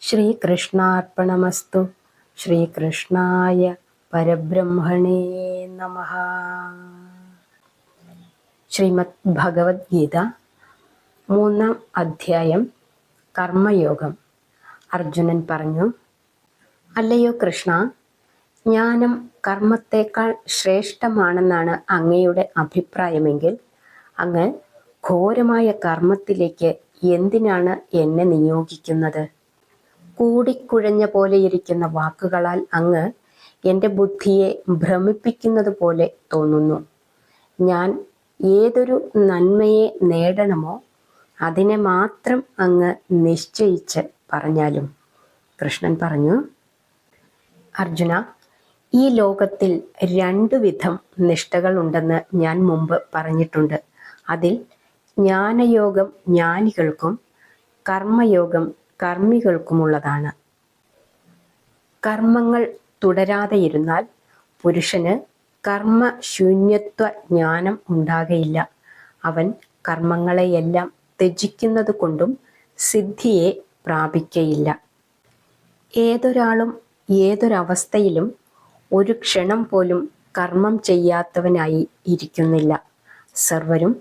ശ്രീകൃഷ്ണാർപ്പണമസ്തു. ശ്രീകൃഷ്ണായ പരബ്രഹ്മണേ നമഃ. ശ്രീമദ് ഭഗവത്ഗീത 3-ാം അധ്യായം കർമ്മയോഗം. അർജുനൻ പറഞ്ഞു, അല്ലയോ കൃഷ്ണ, ജ്ഞാനം കർമ്മത്തേക്കാൾ ശ്രേഷ്ഠമാണെന്നാണ് അങ്ങയുടെ അഭിപ്രായമെങ്കിൽ അങ്ങ് ഘോരമായ കർമ്മത്തിലേക്ക് എന്തിനാണ് എന്നെ നിയോഗിക്കുന്നത്? കൂടിക്കുഴഞ്ഞ പോലെയിരിക്കുന്ന വാക്കുകളാൽ അങ്ങ് എൻ്റെ ബുദ്ധിയെ ഭ്രമിപ്പിക്കുന്നത് പോലെ തോന്നുന്നു. ഞാൻ ഏതൊരു നന്മയെ നേടണമോ അതിനെ മാത്രം അങ്ങ് നിശ്ചയിച്ച് പറഞ്ഞാലും. കൃഷ്ണൻ പറഞ്ഞു, അർജുന, ഈ ലോകത്തിൽ 2 വിധം നിഷ്ഠകളുണ്ടെന്ന് ഞാൻ മുമ്പ് പറഞ്ഞിട്ടുണ്ട്. അതിൽ ജ്ഞാനയോഗം ജ്ഞാനികൾക്കും കർമ്മയോഗം കർമ്മികൾക്കുമുള്ളതാണ്. കർമ്മങ്ങൾ തുടരാതെയിരുന്നാൽ പുരുഷന് കർമ്മശൂന്യത്വ ജ്ഞാനം ഉണ്ടാകയില്ല. അവൻ കർമ്മങ്ങളെയെല്ലാം ത്യജിക്കുന്നത് കൊണ്ടും സിദ്ധിയെ പ്രാപിക്കയില്ല. ഏതൊരാളും ഏതൊരവസ്ഥയിലും ഒരു ക്ഷണം പോലും കർമ്മം ചെയ്യാത്തവനായി ഇരിക്കുന്നില്ല. സർവരും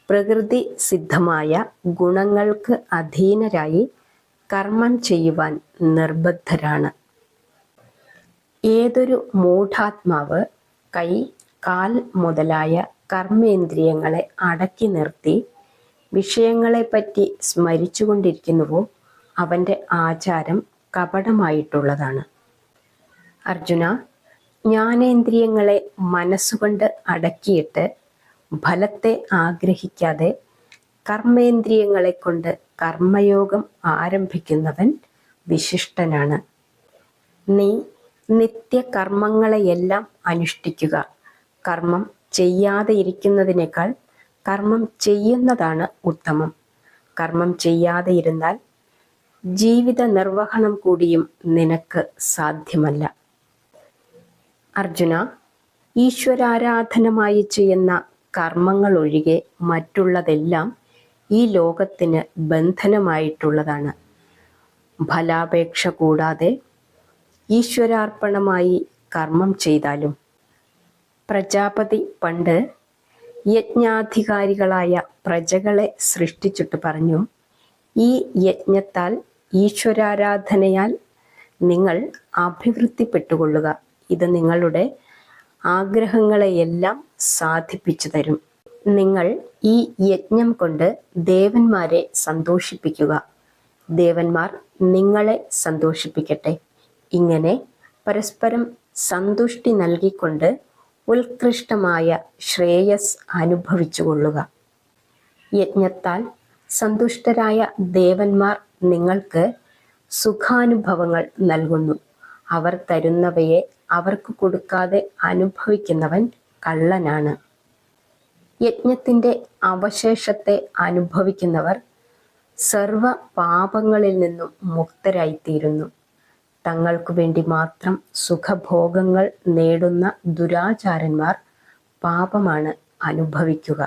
പ്രകൃതി സിദ്ധമായ ഗുണങ്ങൾക്ക് അധീനരായി കർമ്മം ചെയ്യുവാൻ നിർബദ്ധരാണ്. ഏതൊരു മൂഢാത്മാവ് കൈ, കാൽ മുതലായ കർമ്മേന്ദ്രിയങ്ങളെ അടക്കി നിർത്തി വിഷയങ്ങളെപ്പറ്റി സ്മരിച്ചുകൊണ്ടിരിക്കുന്നുവോ അവൻ്റെ ആചാരം കപടമായിട്ടുള്ളതാണ്. അർജുന, ജ്ഞാനേന്ദ്രിയങ്ങളെ മനസ്സുകൊണ്ട് അടക്കിയിട്ട് ഫലത്തെ ആഗ്രഹിക്കാതെ കർമ്മേന്ദ്രിയങ്ങളെ കൊണ്ട് കർമ്മയോഗം ആരംഭിക്കുന്നവൻ വിശിഷ്ടനാണ്. നീ നിത്യകർമ്മങ്ങളെയെല്ലാം അനുഷ്ഠിക്കുക. കർമ്മം ചെയ്യാതെ ഇരിക്കുന്നതിനേക്കാൾ കർമ്മം ചെയ്യുന്നതാണ് ഉത്തമം. കർമ്മം ചെയ്യാതെ ഇരുന്നാൽ ജീവിത നിർവഹണം കൂടിയും നിനക്ക് സാധ്യമല്ല. അർജുന, ഈശ്വരാരാധനമായി ചെയ്യുന്ന കർമ്മങ്ങൾ ഒഴികെ മറ്റുള്ളതെല്ലാം ഈ ലോകത്തിന് ബന്ധനമായിട്ടുള്ളതാണ്. ഫലാപേക്ഷ കൂടാതെ ഈശ്വരാർപ്പണമായി കർമ്മം ചെയ്താലും. പ്രജാപതി പണ്ട് യജ്ഞാധികാരികളായ പ്രജകളെ സൃഷ്ടിച്ചിട്ട് പറഞ്ഞു, ഈ യജ്ഞത്താൽ ഈശ്വരാരാധനയാൽ നിങ്ങൾ അഭിവൃദ്ധിപ്പെട്ടുകൊള്ളുക. ഇത് നിങ്ങളുടെ ആഗ്രഹങ്ങളെയെല്ലാം സാധിപ്പിച്ചു തരും. നിങ്ങൾ ഈ യജ്ഞം കൊണ്ട് ദേവന്മാരെ സന്തോഷിപ്പിക്കുക. ദേവന്മാർ നിങ്ങളെ സന്തോഷിപ്പിക്കട്ടെ. ഇങ്ങനെ പരസ്പരം സന്തുഷ്ടി നൽകിക്കൊണ്ട് ഉത്കൃഷ്ടമായ ശ്രേയസ് അനുഭവിച്ചുകൊള്ളുക. യജ്ഞത്താൽ സന്തുഷ്ടരായ ദേവന്മാർ നിങ്ങൾക്ക് സുഖാനുഭവങ്ങൾ നൽകുന്നു. അവർ തരുന്നവയെ അവർക്ക് കൊടുക്കാതെ അനുഭവിക്കുന്നവൻ കള്ളനാണ്. യജ്ഞത്തിൻ്റെ അവശേഷത്തെ അനുഭവിക്കുന്നവർ സർവ പാപങ്ങളിൽ നിന്നും മുക്തരായിത്തീരുന്നു. തങ്ങൾക്കു വേണ്ടി മാത്രം സുഖഭോഗങ്ങൾ നേടുന്ന ദുരാചാരന്മാർ പാപമാണ് അനുഭവിക്കുക.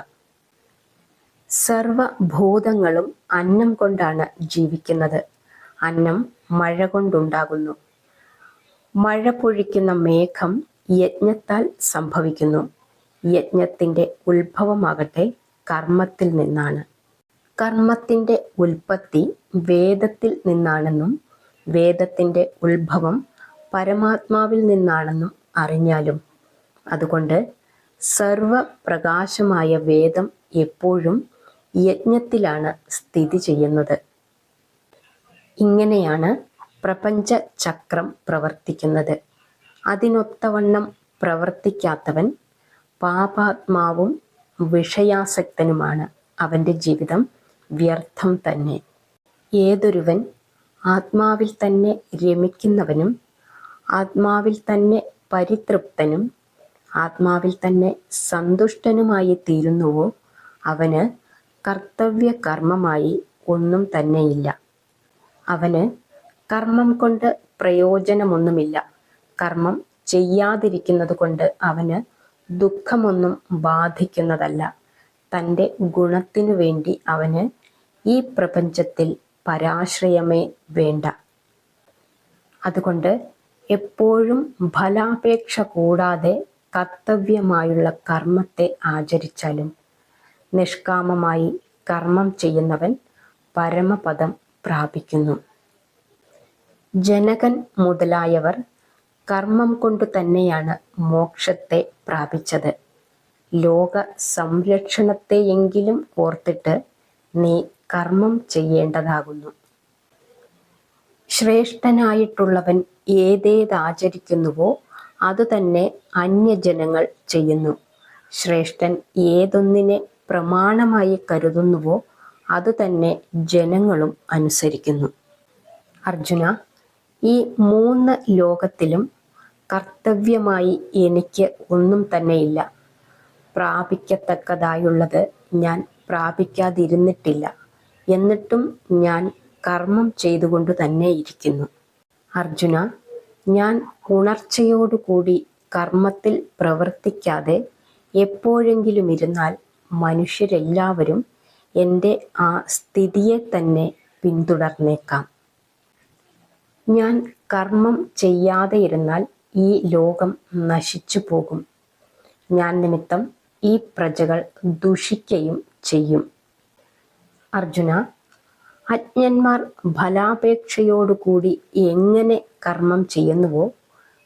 സർവഭൂതങ്ങളും അന്നം കൊണ്ടാണ് ജീവിക്കുന്നത്. അന്നം മഴ കൊണ്ടുണ്ടാകുന്നു. മഴ പൊഴിക്കുന്ന മേഘം യജ്ഞത്താൽ സംഭവിക്കുന്നു. യജ്ഞത്തിൻ്റെ ഉത്ഭവമാകട്ടെ കർമ്മത്തിൽ നിന്നാണ്. കർമ്മത്തിൻ്റെ ഉൽപ്പത്തി വേദത്തിൽ നിന്നാണെന്നും വേദത്തിൻ്റെ ഉത്ഭവം പരമാത്മാവിൽ നിന്നാണെന്നും അറിഞ്ഞാലും. അതുകൊണ്ട് സർവപ്രകാശമായ വേദം എപ്പോഴും യജ്ഞത്തിലാണ് സ്ഥിതി ചെയ്യുന്നത്. ഇങ്ങനെയാണ് പ്രപഞ്ചചക്രം പ്രവർത്തിക്കുന്നത്. അതിനൊത്തവണ്ണം പ്രവർത്തിക്കാത്തവൻ പാപാത്മാവും വിഷയാസക്തനുമാണ്. അവൻ്റെ ജീവിതം വ്യർത്ഥം തന്നെ. ഏതൊരുവൻ ആത്മാവിൽ തന്നെ രമിക്കുന്നവനും ആത്മാവിൽ തന്നെ പരിതൃപ്തനും ആത്മാവിൽ തന്നെ സന്തുഷ്ടനുമായി തീരുന്നുവോ അവന് കർത്തവ്യകർമ്മമായി ഒന്നും തന്നെയില്ല. അവന് കർമ്മം കൊണ്ട് പ്രയോജനമൊന്നുമില്ല. കർമ്മം ചെയ്യാതിരിക്കുന്നത് കൊണ്ട് അവന് ദുഃഖമൊന്നും ബാധിക്കുന്നതല്ല. തൻ്റെ ഗുണത്തിനു വേണ്ടി അവന് ഈ പ്രപഞ്ചത്തിൽ പരാശ്രയമേ വേണ്ട. അതുകൊണ്ട് എപ്പോഴും ഫലാപേക്ഷ കൂടാതെ കർത്തവ്യമായുള്ള കർമ്മത്തെ ആചരിച്ചാലും നിഷ്കാമമായി കർമ്മം ചെയ്യുന്നവൻ പരമപദം പ്രാപിക്കുന്നു. ജനകൻ മുതലായവർ കർമ്മം കൊണ്ടു തന്നെയാണ് മോക്ഷത്തെ പ്രാപിച്ചത്. ലോക സംരക്ഷണത്തെയെങ്കിലും ഓർത്തിട്ട് നീ കർമ്മം ചെയ്യേണ്ടതാകുന്നു. ശ്രേഷ്ഠനായിട്ടുള്ളവൻ ഏതേതാചരിക്കുന്നുവോ അതുതന്നെ അന്യജനങ്ങൾ ചെയ്യുന്നു. ശ്രേഷ്ഠൻ ഏതൊന്നിനെ പ്രമാണമായി കരുതുന്നുവോ അതുതന്നെ ജനങ്ങളും അനുസരിക്കുന്നു. അർജുന, ഈ 3 ലോകത്തിലും കർത്തവ്യമായി എനിക്ക് ഒന്നും തന്നെയില്ല. പ്രാപിക്കത്തക്കതായുള്ളത് ഞാൻ പ്രാപിക്കാതിരുന്നിട്ടില്ല. എന്നിട്ടും ഞാൻ കർമ്മം ചെയ്തുകൊണ്ട് തന്നെ ഇരിക്കുന്നു. അർജുന, ഞാൻ ഉണർച്ചയോടുകൂടി കർമ്മത്തിൽ പ്രവർത്തിക്കാതെ എപ്പോഴെങ്കിലും ഇരുന്നാൽ മനുഷ്യരെല്ലാവരും എൻ്റെ ആ സ്ഥിതിയെ തന്നെ പിന്തുടർന്നേക്കാം. ഞാൻ കർമ്മം ചെയ്യാതെ ഇരുന്നാൽ ഈ ലോകം നശിച്ചു പോകും. ഞാൻ നിമിത്തം ഈ പ്രജകൾ ദുഷിക്കുകയും ചെയ്യും. അർജുന, അജ്ഞന്മാർ ഫലാപേക്ഷയോടുകൂടി എങ്ങനെ കർമ്മം ചെയ്യുന്നുവോ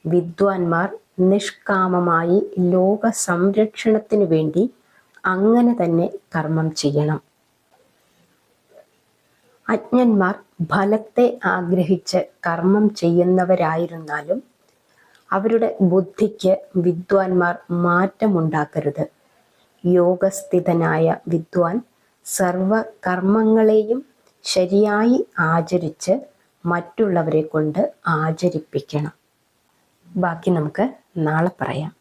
വിദ്വാൻമാർ നിഷ്കാമമായി ലോക സംരക്ഷണത്തിനു വേണ്ടി അങ്ങനെ തന്നെ കർമ്മം ചെയ്യണം. അജ്ഞന്മാർ ഫലത്തെ ആഗ്രഹിച്ച് കർമ്മം ചെയ്യുന്നവരായിരുന്നാലും അവരുടെ ബുദ്ധിക്ക് വിദ്വാൻമാർ മാറ്റമുണ്ടാക്കരുത്. യോഗസ്ഥിതനായ വിദ്വാൻ സർവ കർമ്മങ്ങളെയും ശരിയായി ആചരിച്ച് മറ്റുള്ളവരെ കൊണ്ട് ആചരിപ്പിക്കണം. ബാക്കി നമുക്ക് നാളെ പറയാം.